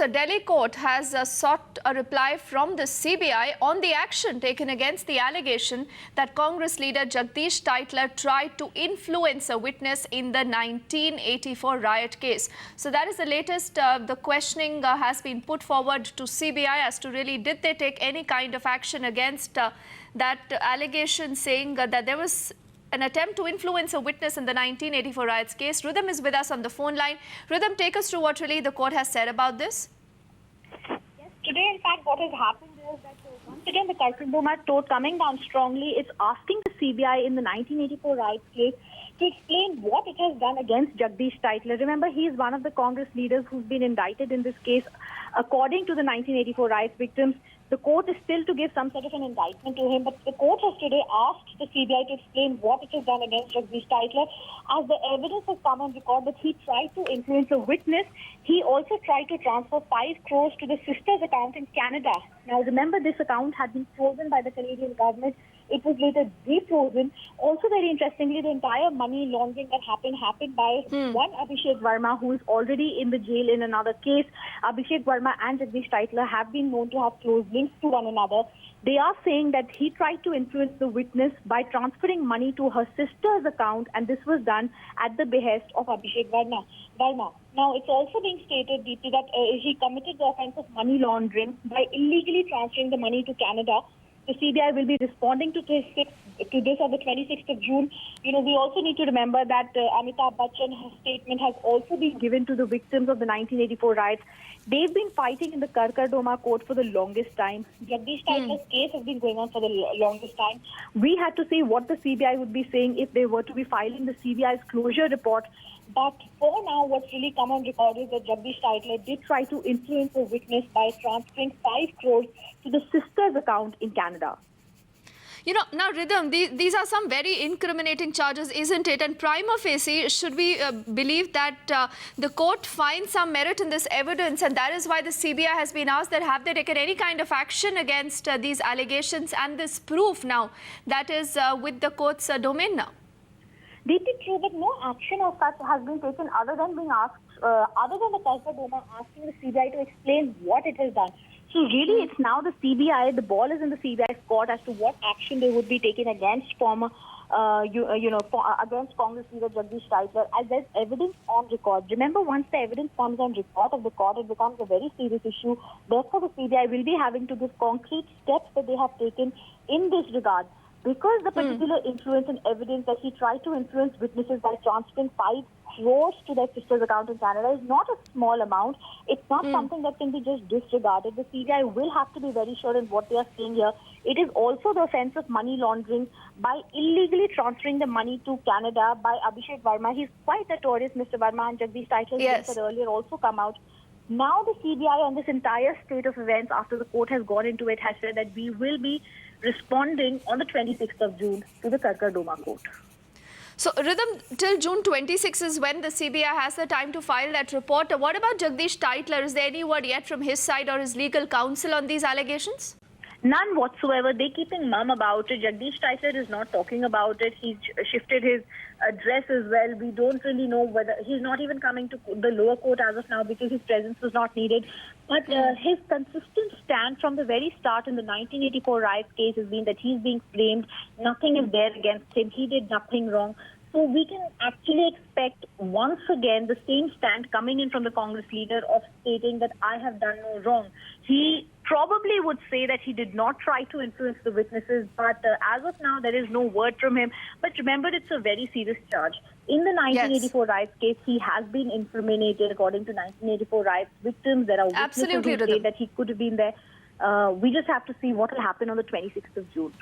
The Delhi court has sought a reply from the CBI on the action taken against the allegation that Congress leader Jagdish Tytler tried to influence a witness in the 1984 riot case. So that is the latest. The questioning has been put forward to CBI as to really did they take any kind of action against that allegation, saying that there was an attempt to influence a witness in the 1984 riots case. Rhythm is with us on the phone line. Rhythm, take us through what really the court has said about this. Yes, today, in fact, what has happened is that once again the Karkardoma court coming down strongly. It's asking the CBI in the 1984 riots case to explain what it has done against Jagdish Tytler. Remember, he is one of the Congress leaders who's been indicted in this case. According to the 1984 riots victims, the court is still to give some sort of an indictment to him, but the court has today asked the CBI to explain what it has done against Jagdish Tytler, as the evidence has come on record that he tried to influence a witness. He also tried to transfer 5 crores to the sister's account in Canada. Now, remember, this account had been frozen by the Canadian government. It was later defrozen. Also, very interestingly, the entire money laundering that happened by one Abhishek Verma, who is already in the jail in another case. Abhishek Verma and Jagdish Tytler have been known to have close links to one another. They are saying that he tried to influence the witness by transferring money to her sister's account, and this was done at the behest of Abhishek Verma. Now, it's also being stated, Deepti, that he committed the offense of money laundering by illegally transferring the money to Canada. The CBI will be responding to this on the 26th of June. You know, we also need to remember that Amitabh Bachchan's statement has also been given to the victims of the 1984 riots. They've been fighting in the Karkardoma court for the longest time. Jagdish Tytler's case has been going on for the longest time. We had to see what the CBI would be saying if they were to be filing the CBI's closure report. But for now, what's really come on record is that Jagdish Tytler did try to influence a witness by transferring 5 crores to the sister's account in Canada. You know, now, Rhythm, these are some very incriminating charges, isn't it? And prima facie, should we believe that the court finds some merit in this evidence, and that is why the CBI has been asked that have they taken any kind of action against these allegations and this proof now that is with the court's domain now? Deeply true, but no action of such has been taken other than being asked, other than the Karkardoma asking the CBI to explain what it has done. So really, it's now the CBI, the ball is in the CBI's court as to what action they would be taking against former, against Congress leader Jagdish Tytler, as there's evidence on record. Remember, once the evidence comes on record of the court, it becomes a very serious issue. Therefore, the CBI will be having to give concrete steps that they have taken in this regard. Because the particular influence and evidence that he tried to influence witnesses by transferring 5 crores to their sister's account in Canada is not a small amount. It's not something that can be just disregarded. The CBI will have to be very sure in what they are saying here. It is also the offense of money laundering by illegally transferring the money to Canada by Abhishek Verma. He's quite notorious, Mr. Verma, and Jagdish Tytler, yes, said earlier, also come out. Now the CBI on this entire state of events, after the court has gone into it, has said that we will be responding on the 26th of June to the Karkardoma court. So, Rhythm, till June 26 is when the CBI has the time to file that report. What about Jagdish Tytler? Is there any word yet from his side or his legal counsel on these allegations? None whatsoever. They're keeping mum about it. Jagdish Tytler is not talking about it. He's shifted his address as well. We don't really know whether he's not even coming to the lower court as of now because his presence was not needed. But his consistent stand from the very start in the 1984 riots case has been that he's being framed. Nothing is there against him. He did nothing wrong. So we can actually expect once again the same stand coming in from the Congress leader of stating that I have done no wrong. He probably would say that he did not try to influence the witnesses, but as of now there is no word from him. But remember, it's a very serious charge. In the 1984 riots case, he has been incriminated according to 1984 riots victims. There are witnesses who say that he could have been there. We just have to see what will happen on the 26th of June.